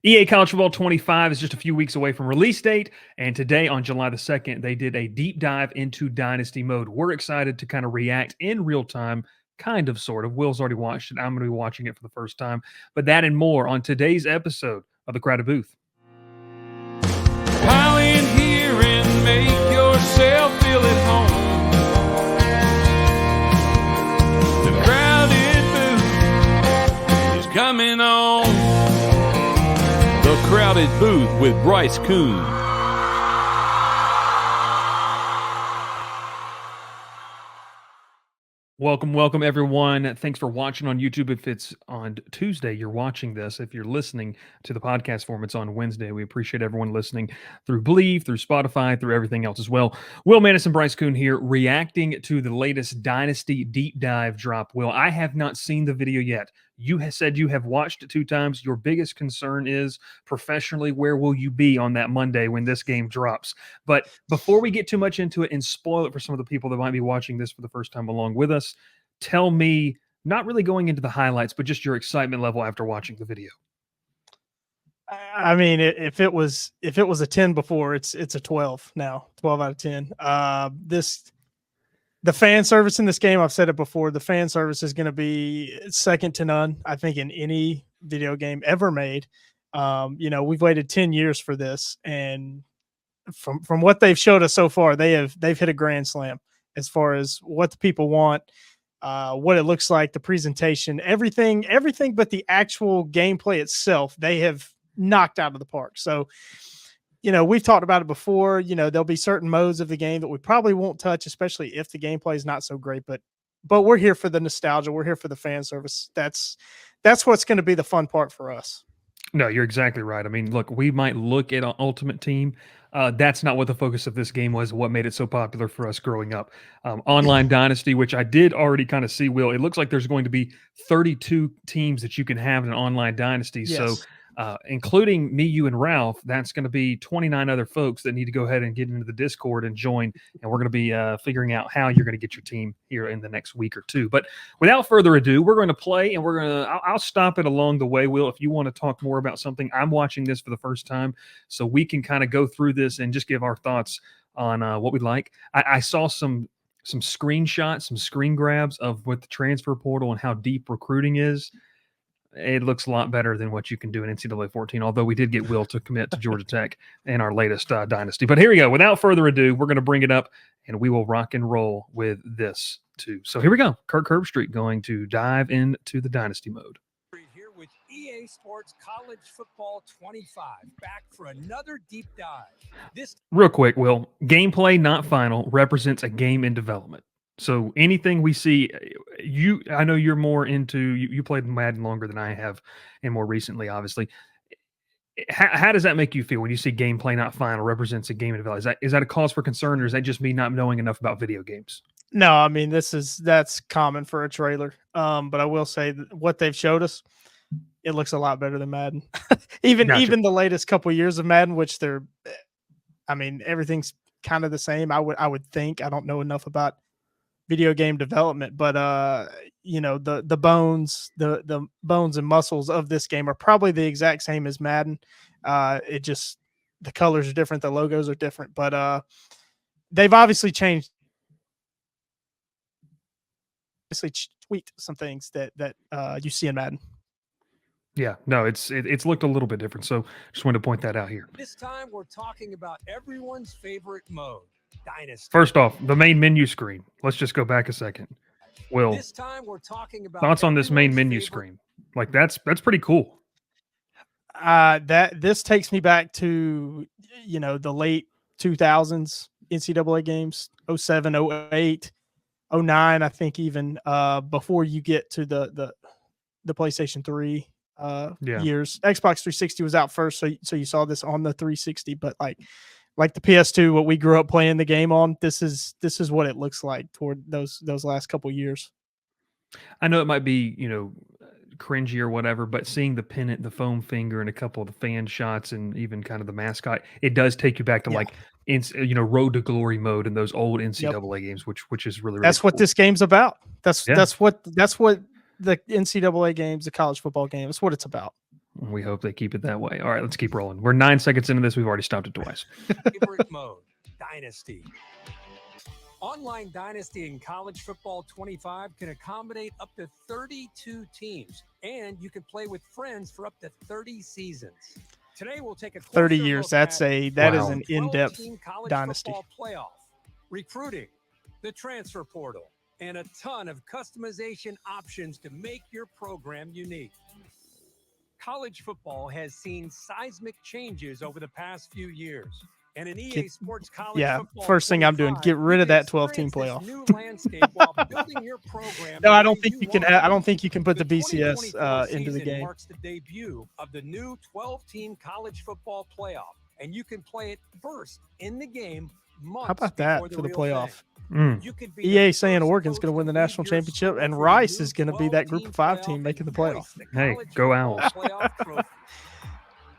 EA College Football 25 is just a few weeks away from release date, and today on July the 2nd, they did a deep dive into Dynasty Mode. We're excited to kind of react in real time, kind of, sort of. Will's already watched it. I'm going to be watching it for the first time, but that and more on today's episode of The Crowded Booth. Pile in here and make yourself feel at home. The Crowded Booth is coming on. The Crowded Booth with Bryce Koon. Welcome, everyone. Thanks for watching on YouTube. If it's on Tuesday, you're watching this. If you're listening to the podcast form, it's on Wednesday. We appreciate everyone listening through Believe, through Spotify, through everything else as well. Will Madison, Bryce Koon here, reacting to the latest Dynasty deep dive drop. Will, I have not seen the video yet. You have said you have watched it 2 times. Your biggest concern is professionally, where will you be on that Monday when this game drops? But before we get too much into it and spoil it for some of the people that might be watching this for the first time along with us, tell me, not really going into the highlights, but just your excitement level after watching the video. I mean, if it was a 10 before, it's a 12 now, 12 out of 10. The fan service in this game, I've said it before, the fan service is going to be second to none, I think, in any video game ever made. We've waited 10 years for this, and from what they've showed us so far, they've hit a grand slam as far as what the people want, what it looks like, the presentation, everything but the actual gameplay itself, they have knocked out of the park. So, we've talked about it before. There'll be certain modes of the game that we probably won't touch, especially if the gameplay is not so great. But we're here for the nostalgia. We're here for the fan service. That's what's going to be the fun part for us. No, you're exactly right. I mean, look, we might look at Ultimate Team. That's not what the focus of this game was, what made it so popular for us growing up. Online Dynasty, which I did already kind of see, Will, it looks like there's going to be 32 teams that you can have in an Online Dynasty. Yes. So including me, you, and Ralph, that's going to be 29 other folks that need to go ahead and get into the Discord and join. And we're going to be figuring out how you're going to get your team here in the next week or two. But without further ado, we're going to play, and I'll stop it along the way, Will, if you want to talk more about something. I'm watching this for the first time, so we can kind of go through this and just give our thoughts on what we like. I saw some screenshots, some screen grabs of what the transfer portal and how deep recruiting is. It looks a lot better than what you can do in NCAA 14, although we did get Will to commit to Georgia Tech in our latest Dynasty. But here we go. Without further ado, we're going to bring it up, and we will rock and roll with this too. So here we go. Kirk Herbstreit going to dive into the Dynasty mode. Here with EA Sports College Football 25, back for another deep dive. Real quick, Will, gameplay not final represents a game in development. So anything we see, I know you're more into, you played Madden longer than I have, and more recently, obviously. How does that make you feel when you see gameplay not final represents a game in development? Is that a cause for concern, or is that just me not knowing enough about video games? No, I mean, that's common for a trailer. But I will say that what they've showed us, it looks a lot better than Madden. even the latest couple years of Madden, which everything's kind of the same. I would think. I don't know enough about video game development, but the bones and muscles of this game are probably the exact same as Madden. It just, the colors are different, the logos are different, but they've obviously changed, tweaked some things that you see in Madden. Yeah, no, it's looked a little bit different, so just wanted to point that out here. This time we're talking about everyone's favorite mode, Dynasty. First off, the main menu screen. Let's just go back a second. Will, this time we're talking about thoughts on this main menu screen? Like, that's pretty cool. This takes me back to the late 2000s NCAA games, 07, 08, 09, I think, even before you get to the PlayStation 3 years. Xbox 360 was out first, so you saw this on the 360, but like the PS2, what we grew up playing the game on, this is what it looks like toward those last couple years. I know it might be, cringy or whatever, but seeing the pennant, the foam finger, and a couple of the fan shots, and even kind of the mascot, it does take you back to Road to Glory mode in those old NCAA games, which is really, really that's cool. What this game's about. That's what the NCAA games, the college football game, that's what it's about. We hope they keep it that way. All right, let's keep rolling. We're 9 seconds into this. We've already stopped it twice. Favorite mode, Dynasty. Online Dynasty in College Football 25 can accommodate up to 32 teams, and you can play with friends for up to 30 seasons. Today we'll take a 30 years. That is an in-depth Dynasty playoff, recruiting, the transfer portal, and a ton of customization options to make your program unique. College football has seen seismic changes over the past few years. And in EA Sports College Football first thing I'm doing, get rid of that 12-team playoff. No, I don't think you can. I don't think you can put the BCS into the game. Marks the debut of the new 12-team college football playoff, and you can play it first in the game. How about that for the playoff? EA saying Oregon's going to win the national championship, and Rice is going to be that Group of 5 team making the playoff. Hey, go Owls!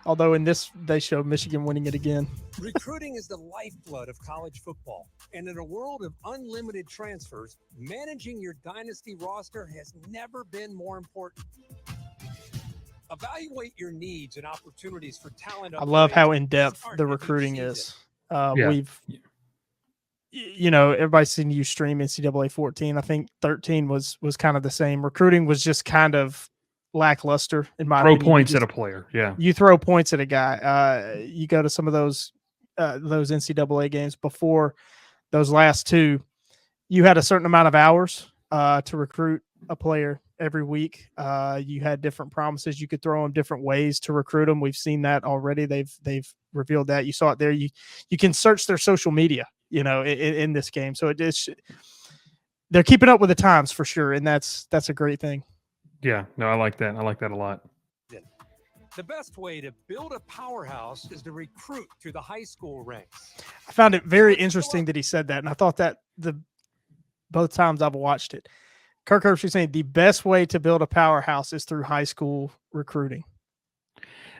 Although in this, they show Michigan winning it again. Recruiting is the lifeblood of college football. And in a world of unlimited transfers, managing your dynasty roster has never been more important. Evaluate your needs and opportunities for talent. I love how in-depth the recruiting is. Everybody's seen you stream NCAA 14. I think 13 was kind of the same. Recruiting was just kind of lackluster in my opinion. Points at a player. Yeah. You throw points at a guy. You go to some of those NCAA games before those last two, you had a certain amount of hours to recruit a player every week. You had different promises. You could throw them different ways to recruit them. We've seen that already. They've revealed that. You saw it there. You can search their social media, in this game. So they're keeping up with the times for sure. And that's a great thing. Yeah, no, I like that. I like that a lot. The best way to build a powerhouse is to recruit through the high school ranks. I found it very interesting that he said that, and I thought that both times I've watched it, Kirk Herbstreit saying the best way to build a powerhouse is through high school recruiting.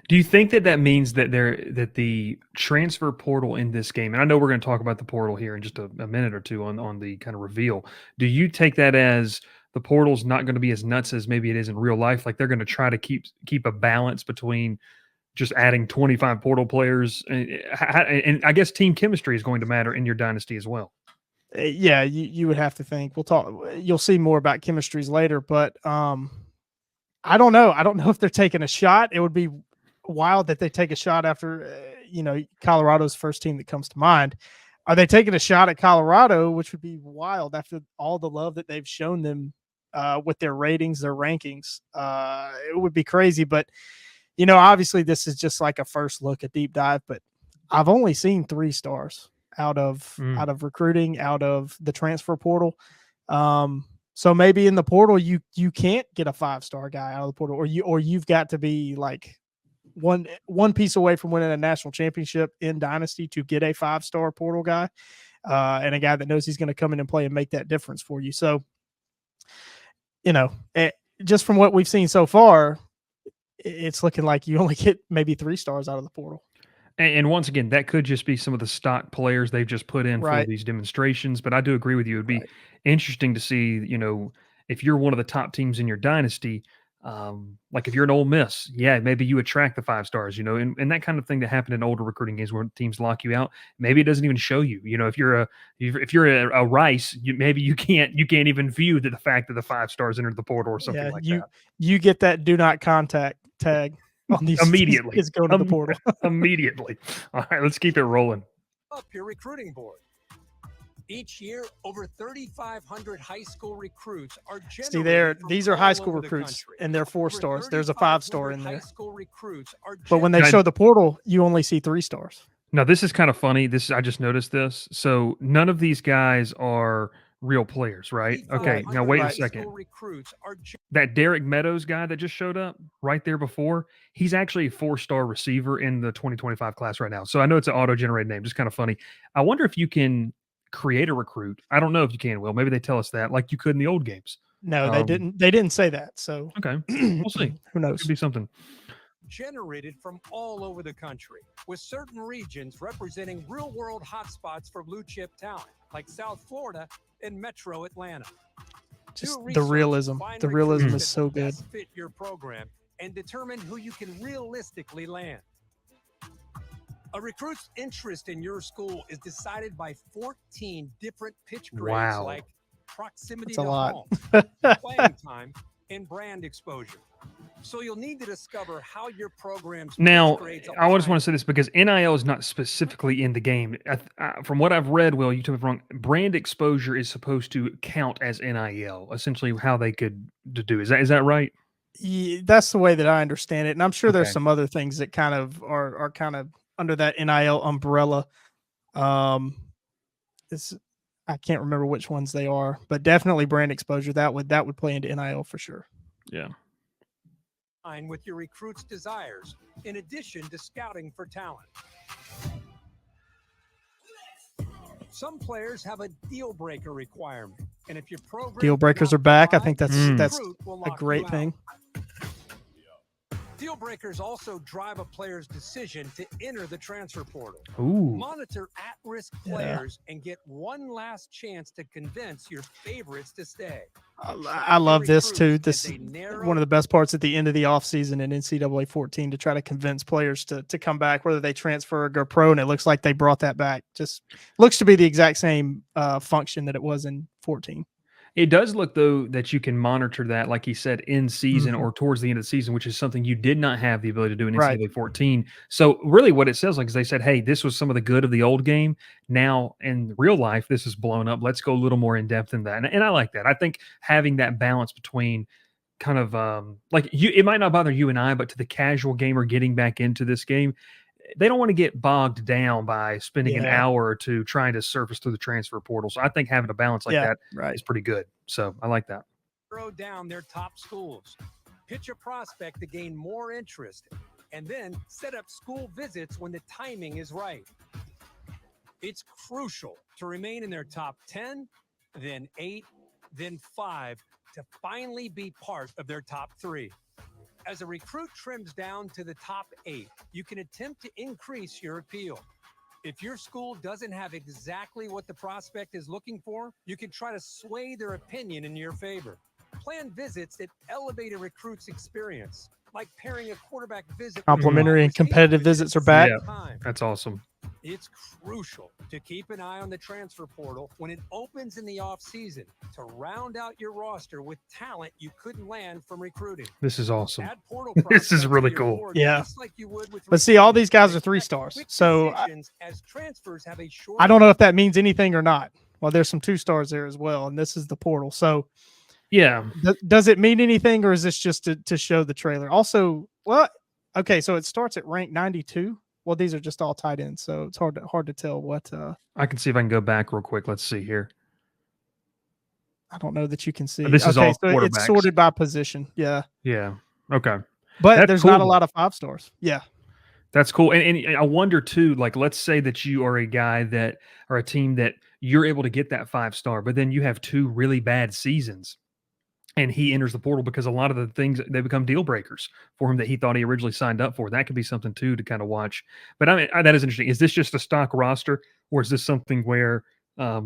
Do you think that means that the transfer portal in this game, and I know we're going to talk about the portal here in just a minute or two on the kind of reveal. Do you take that as the portal's not going to be as nuts as maybe it is in real life? Like they're going to try to keep a balance between just adding 25 portal players, and I guess team chemistry is going to matter in your dynasty as well. Yeah, you would have to think. We'll talk. You'll see more about chemistries later, but I don't know. I don't know if they're taking a shot. It would be wild that they take a shot after Colorado's first team that comes to mind. Are they taking a shot at Colorado, which would be wild after all the love that they've shown them with their ratings, their rankings? It would be crazy, but obviously this is just like a first look, a deep dive. But I've only seen 3 stars out of recruiting, out of the transfer portal. So maybe in the portal you can't get a 5-star guy out of the portal, or you've got to be like one piece away from winning a national championship in Dynasty to get a 5-star portal guy, and a guy that knows he's going to come in and play and make that difference for you. So, just from what we've seen so far, it's looking like you only get maybe 3 stars out of the portal. And once again, that could just be some of the stock players they've just put in for these demonstrations. But I do agree with you. It'd be interesting to see, if you're one of the top teams in your dynasty, like if you're an Ole Miss, maybe you attract the 5 stars, and that kind of thing that happened in older recruiting games where teams lock you out. Maybe it doesn't even show you, if you're a Rice, maybe you can't even view the fact that the 5 stars entered the portal or something like that. You get that do not contact tag on these immediately. It's going to the portal immediately. All right, let's keep it rolling. Up your recruiting board. Each year, over 3,500 high school recruits are generated. See there, these are high school recruits, and they're 4 stars. There's a 5-star in there. But when they show the portal, you only see 3 stars. Now, this is kind of funny. I just noticed this. So none of these guys are real players, right? Okay, now wait a second. That Derek Meadows guy that just showed up right there before, he's actually a 4-star receiver in the 2025 class right now. So I know it's an auto-generated name, just kind of funny. I wonder if you can create a recruit. I don't know if you can, Will. Maybe they tell us that like you could in the old games. No, they didn't. They didn't say that. So okay, we'll see. Who knows? Could be something. Generated from all over the country, with certain regions representing real-world hotspots for blue-chip talent, like South Florida and Metro Atlanta. Just the realism. The realism is so good. Fit your program and determine who you can realistically land. A recruit's interest in your school is decided by 14 different pitch grades Wow. like proximity That's a to lot. home, playing time, and brand exposure. So you'll need to discover how your program's Now, pitch grades I just align. want to say this because NIL is not specifically in the game. From what I've read, Will, you tell me if I'm wrong, brand exposure is supposed to count as NIL, essentially how they could to do. Is that right? Yeah, that's the way that I understand it, and I'm sure there's Okay. some other things that kind of are kind of under that NIL umbrella. Um, it's I can't remember which ones they are, but definitely brand exposure that would play into NIL for sure. Yeah. Align with your recruit's desires, in addition to scouting for talent. Some players have a deal breaker requirement, and if your program Deal breakers cannot are back. I provide, think that's the that's recruit will a lock great you out. thing. Deal breakers also drive a player's decision to enter the transfer portal. Ooh. Monitor at-risk Yeah. players and get one last chance to convince your favorites to stay. I love this too. Recruits This as is they narrow one of the best parts at the end of the offseason in NCAA 14 to try to convince players to come back, whether they transfer or go pro. And it looks like they brought that back. Just looks to be the exact same function that it was in 14. It does look, though, that you can monitor that, like he said, in season or towards the end of the season, which is something you did not have the ability to do in Right. NCAA 14. So really what it says, like, is they said, hey, this was some of the good of the old game. Now, in real life, this is blown up. Let's go a little more in depth in that. And I like that. I think having that balance between kind of like it might not bother you and I, but to the casual gamer getting back into this game, they don't want to get bogged down by spending an Yeah. hour or two trying to surface through the transfer portal. So I think having a balance like that Right. is pretty good. So I like that. narrow down their top schools, pitch a prospect to gain more interest, and then set up school visits when the timing is right. It's crucial to remain in their top 10, then 8, then 5 to finally be part of their top 3. As a recruit trims down to the top 8, you can attempt to increase your appeal. If your school doesn't have exactly what the prospect is looking for, you can try to sway their opinion in your favor. Plan visits that elevate a recruit's experience, like pairing a quarterback visit with a Complimentary wide and competitive receiver visits are at the back. same time. That's awesome. It's crucial to keep an eye on the transfer portal when it opens in the offseason to round out your roster with talent you couldn't land from recruiting. This is awesome. Add portal This is prospects to really your cool. board Yeah. just like you would with But see, all recruiting. these guys are Expect 3 stars. quick So decisions as transfers have a short I don't know if that means anything or not. Well, there's some 2 stars there as well, and this is the portal. So Yeah. does it mean anything, or is this just to show the trailer? Also, okay, so it starts at rank 92. Well, these are just all tight ends, so it's hard to tell what. I can see if I can go back real quick. Let's see here. I don't know that you can see. This is okay, all so it's quarterbacks. sorted by position. Yeah, Yeah. Okay. but That's there's cool, not a though. lot of 5 stars. Yeah, That's cool. And I wonder too, like, let's say that you are a guy that or a team that you're able to get that 5-star, but then you have 2 really bad seasons. And he enters the portal because a lot of the things they become deal breakers for him that he thought he originally signed up for. That could be something too to kind of watch. But I mean, that is interesting. Is this just a stock roster, or is this something where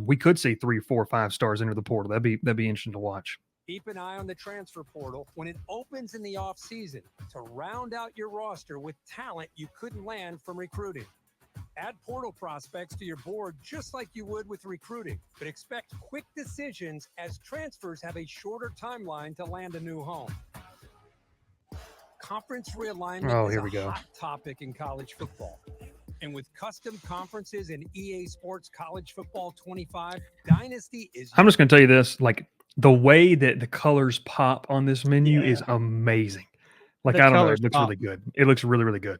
we could see 3, 4, 5 stars enter the portal? That'd be interesting to watch. Keep an eye on the transfer portal when it opens in the offseason to round out your roster with talent you couldn't land from recruiting. Add portal prospects to your board just like you would with recruiting, but expect quick decisions as transfers have a shorter timeline to land a new home. Conference realignment Oh, is here a we go. hot topic in college football. And with custom conferences in EA Sports College Football 25, Dynasty is I'm just going to tell you this: like the way that the colors pop on this menu Yeah. is amazing. Like The I don't know, colors it looks pop. really good. It looks really, really good.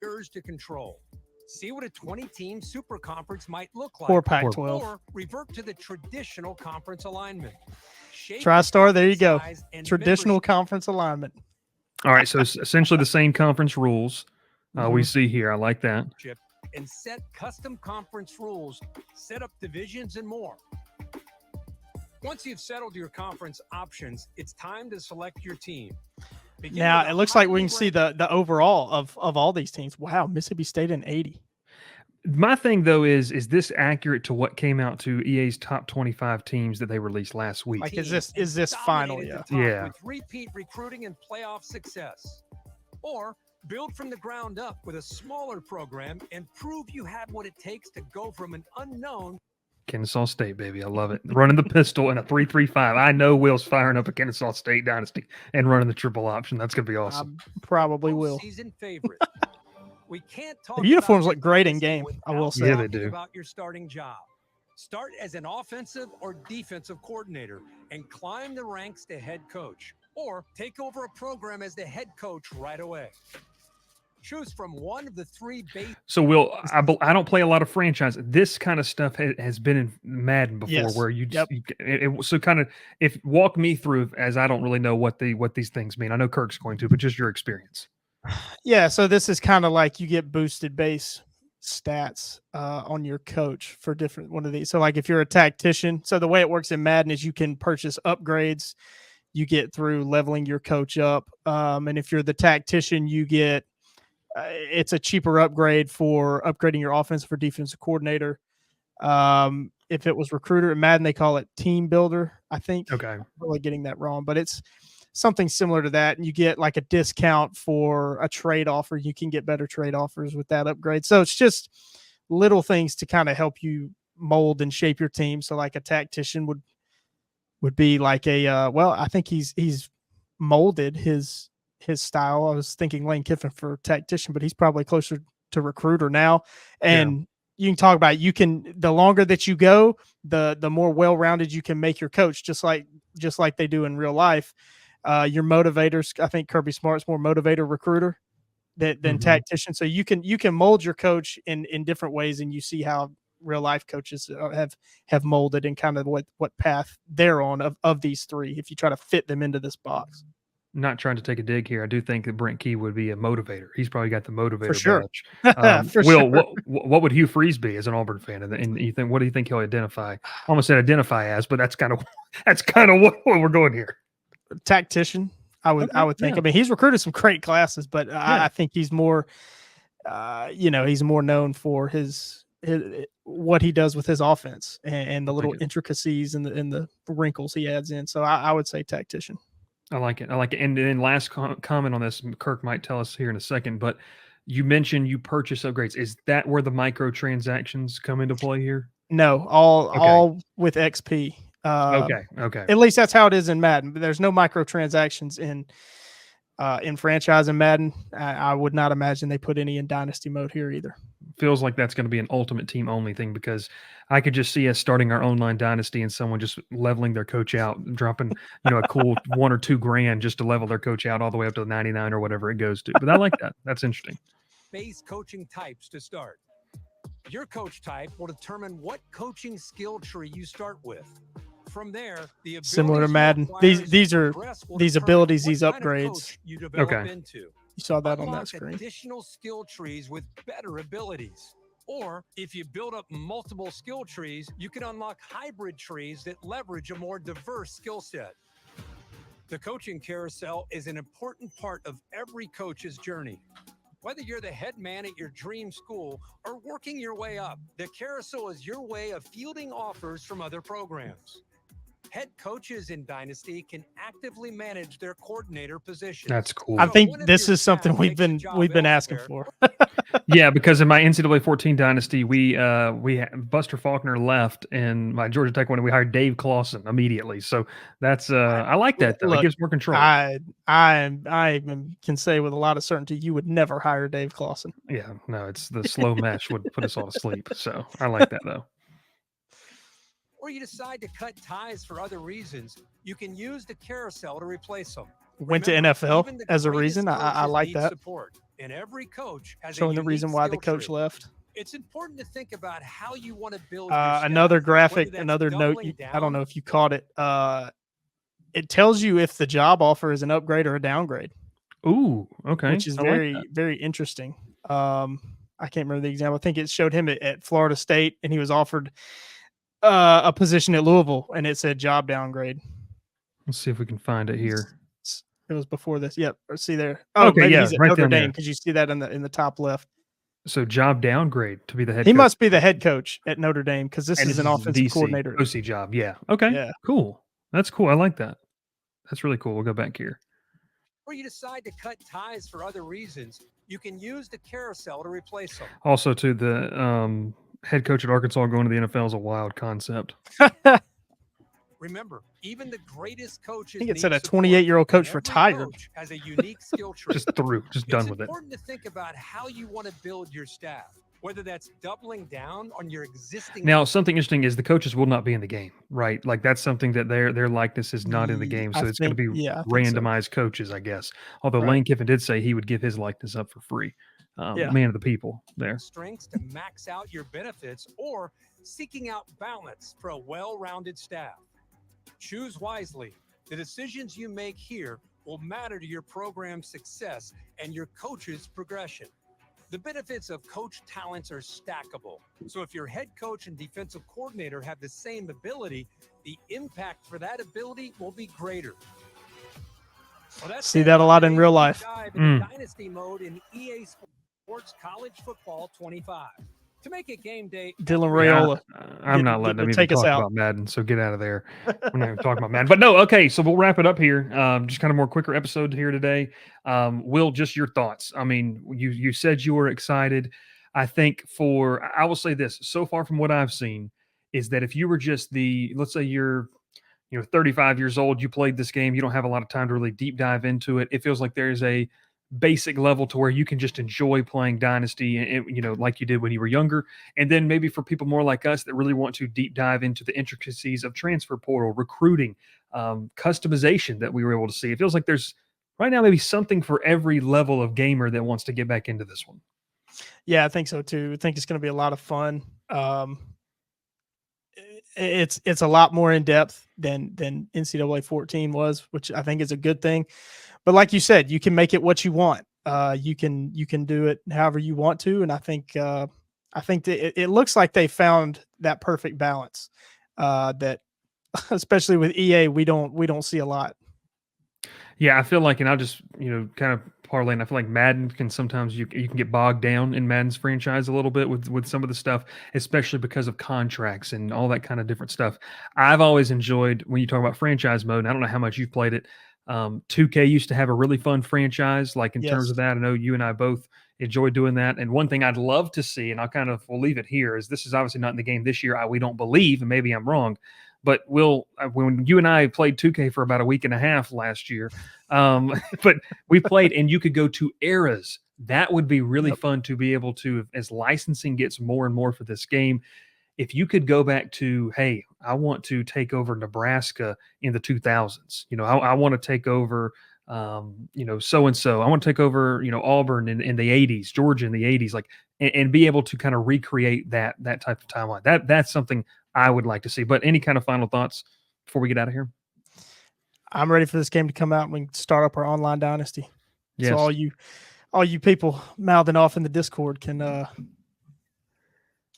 yours to control. See what a 20-team super conference might look like. Or Pac-12. Or revert to the traditional conference alignment. Shape TriStar, your there you go. size and Traditional membership conference alignment. All right, so it's essentially the same conference rules we Mhm. see here. I like that. and set custom conference rules, set up divisions, and more. Once you've settled your conference options, it's time to select your team. Begin Now with a it looks like we highly can see ranked- the overall of all these teams. Wow, Mississippi State in 80. My thing though is this accurate to what came out to EA's top 25 teams that they released last week? Like, is Teams this final? dominated Yeah. the top Yeah. with repeat recruiting and playoff success. Or build from the ground up with a smaller program and prove you have what it takes to go from an unknown. Kennesaw State, baby. I love it. Running the pistol in a 3-3-5. I know Will's firing up a Kennesaw State Dynasty and running the triple option. That's going to be awesome. Probably will. Season favorite. We can't talk The uniforms about look great in dynasty game, I will without say. Yeah, they talking do. About your starting job. Start as an offensive or defensive coordinator and climb the ranks to head coach, or take over a program as the head coach right away. Choose from one of the three base. So, Will, I don't play a lot of franchise. This kind of stuff has been in Madden before, Yes. where you Yep. just so kind of walk me through, as I don't really know what these things mean. I know Kirk's going to, but just your experience. Yeah, so this is kind of like you get boosted base stats on your coach for different one of these. So like if you're a tactician, so the way it works in Madden is you can purchase upgrades you get through leveling your coach up. And if you're the tactician, you get it's a cheaper upgrade for upgrading your offensive or defensive coordinator. If it was recruiter in Madden, they call it team builder, I think. Okay. I'm really getting that wrong, but it's something similar to that. And you get like a discount for a trade offer. You can get better trade offers with that upgrade. So it's just little things to kind of help you mold and shape your team. So like a tactician would be like well, I think he's molded his style. I was thinking Lane Kiffin for tactician, but he's probably closer to recruiter now. And you can talk about the longer that you go, the more well-rounded you can make your coach, just like they do in real life. Your motivators, I think Kirby Smart's more motivator recruiter than tactician. So you can mold your coach in different ways, and you see how real life coaches have molded and kind of what path they're on of these three, if you try to fit them into this box. Not trying to take a dig here. I do think that Brent Key would be a motivator. He's probably got the motivator For sure. badge. For Will, sure. what would Hugh Freeze be as an Auburn fan? And you think, what do you think he'll identify? I almost said identify as, but that's kind of what we're going here. Tactician, I would think. Yeah. I mean, he's recruited some great classes, but I think he's more, he's more known for his what he does with his offense and the little intricacies and the wrinkles he adds in. So I would say tactician. I like it. And then last comment on this, Kirk might tell us here in a second, but you mentioned you purchase upgrades. Is that where the microtransactions come into play here? No, all with XP. Okay. At least that's how it is in Madden. But there's no microtransactions in franchise in Madden. I would not imagine they put any in Dynasty mode here either. Feels like that's going to be an ultimate team only thing, because I could just see us starting our online Dynasty and someone just leveling their coach out, dropping a cool $1 or $2 grand just to level their coach out all the way up to the 99 or whatever it goes to. But I like that. That's interesting. Base coaching types to start. Your coach type will determine what coaching skill tree you start with. From there, the similar to Madden, these abilities, these upgrades. Okay. You saw that on that screen. Additional skill trees with better abilities. Or if you build up multiple skill trees, you can unlock hybrid trees that leverage a more diverse skill set. The coaching carousel is an important part of every coach's journey. Whether you're the head man at your dream school or working your way up, the carousel is your way of fielding offers from other programs. Head coaches in Dynasty can actively manage their coordinator positions. That's cool. I think this is something we've been asking for. Yeah, because in my NCAA 14 Dynasty, we Buster Faulkner left, and my Georgia Tech one, we hired Dave Clawson immediately. So that's I like that though. Look, it gives more control. I can say with a lot of certainty you would never hire Dave Clawson. Yeah, no, it's the slow mesh would put us all to sleep. So I like that though. Or you decide to cut ties for other reasons, you can use the carousel to replace them. Went to NFL as a reason. I like that. Support, and every coach has showing the reason why the coach left. It's important to think about how you want to build another graphic, another note. I don't know if you caught it. It tells you if the job offer is an upgrade or a downgrade. Ooh, okay. Which is very interesting. I can't remember the example. I think it showed him at Florida State, and he was offered a position at Louisville, and it said job downgrade. Let's see if we can find it here. It was before this. Yep. See there. Oh, okay, maybe yeah, he's at right Notre down Dame, there. because you see that in the top left. So job downgrade to be the head He coach. must be the head coach at Notre Dame because this And is this an is offensive DC, coordinator. OC job. Yeah. Okay. Yeah. Cool. That's cool. I like that. That's really cool. We'll go back here. Or you decide to cut ties for other reasons, you can use the carousel to replace them. Also, to the head coach at Arkansas going to the NFL is a wild concept. Remember, even the greatest coaches. I think it need said a support, 28-year-old coach and every retired. coach has a unique skill tree. Just done with it. It's important to think about how you want to build your staff, whether that's doubling down on your existing. Now, something interesting is the coaches will not be in the game, right? Like that's something that their likeness is not in the game, so it's going to be randomized coaches, I guess. Although Lane Kiffin did say he would give his likeness up for free. Man of the people there. Strengths to max out your benefits or seeking out balance for a well-rounded staff. Choose wisely. The decisions you make here will matter to your program's success and your coach's progression. The benefits of coach talents are stackable. So if your head coach and defensive coordinator have the same ability, the impact for that ability will be greater. Well, see that a lot in real life. Dynasty Mode in EA Sports College Football 25. To make it game day, Dylan Raiola. I'm not letting them even talk about Madden, so get out of there. We're not even talking about Madden. But no, okay, so we'll wrap it up here. Just kind of more quicker episode here today. Will, just your thoughts. I mean, you said you were excited. I think I will say this, so far from what I've seen, is that if you were just let's say you're 35 years old, you played this game, you don't have a lot of time to really deep dive into it. It feels like there's a basic level to where you can just enjoy playing Dynasty, and like you did when you were younger. And then maybe for people more like us that really want to deep dive into the intricacies of transfer portal, recruiting, customization that we were able to see. It feels like there's right now maybe something for every level of gamer that wants to get back into this one. Yeah, I think so too. I think it's going to be a lot of fun. It's a lot more in depth than NCAA 14 was, which I think is a good thing. But like you said, you can make it what you want. You can do it however you want to, and I think that it looks like they found that perfect balance. That especially with EA, we don't see a lot. Yeah, I feel like, and I'll just kind of parlay, and I feel like Madden can sometimes you can get bogged down in Madden's franchise a little bit with some of the stuff, especially because of contracts and all that kind of different stuff. I've always enjoyed when you talk about franchise mode, and I don't know how much you've played it. 2K used to have a really fun franchise, like in terms of that. I know you and I both enjoy doing that. And one thing I'd love to see, and we'll leave it here, is this is obviously not in the game this year. We don't believe, and maybe I'm wrong, but when you and I played 2K for about a week and a half last year, but we played, and you could go to eras. That would be really fun to be able to, as licensing gets more and more for this game. If you could go back to, hey, I want to take over Nebraska in the 2000s. I want to take over, so-and-so. I want to take over, Auburn in the 80s, Georgia in the 80s, and be able to kind of recreate that type of timeline. That's something I would like to see. But any kind of final thoughts before we get out of here? I'm ready for this game to come out and we can start up our online Dynasty. Yes. So all you people mouthing off in the Discord can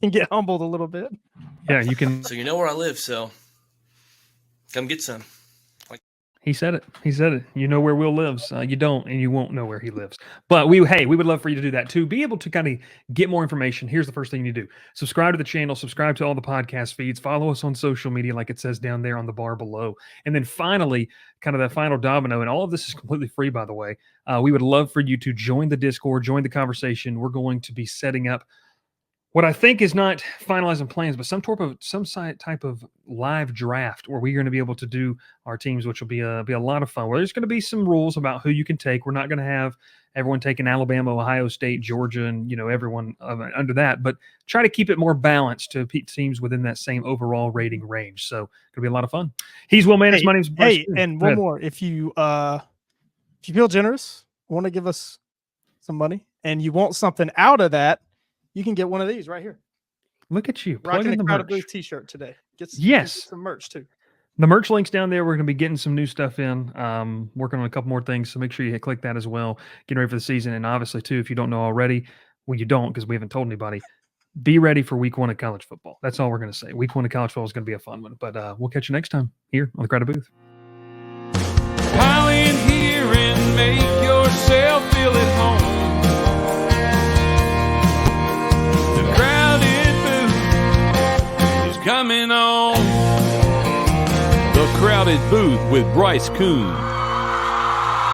get humbled a little bit. Yeah, you can. So you know where I live, so come get some. He said it. You know where Will lives. You don't, and you won't know where he lives. But we would love for you to do that too. Be able to kind of get more information. Here's the first thing you do: subscribe to the channel, subscribe to all the podcast feeds, follow us on social media, like it says down there on the bar below. And then finally, kind of that final domino, and all of this is completely free, by the way. We would love for you to join the Discord, join the conversation. We're going to be setting up what I think is not finalizing plans, but some type of live draft where we're going to be able to do our teams, which will be a lot of fun. Where there's going to be some rules about who you can take. We're not going to have everyone taking Alabama, Ohio State, Georgia, and everyone under that, but try to keep it more balanced to teams within that same overall rating range. So it'll be a lot of fun. He's Will Manning. My name's Bryce Koon. And one more: if you feel generous, want to give us some money, and you want something out of that, you can get one of these right here. Look at you. Rocking the Crowded Booth t-shirt today. Get some merch too. The merch link's down there. We're going to be getting some new stuff in, working on a couple more things. So make sure you click that as well. Getting ready for the season. And obviously, too, if you don't know already, well, you don't because we haven't told anybody, be ready for week 1 of college football. That's all we're going to say. Week 1 of college football is going to be a fun one. But we'll catch you next time here on the Crowded Booth. Pile in here and make yourself feel at home. Crowded Booth with Bryce Koon.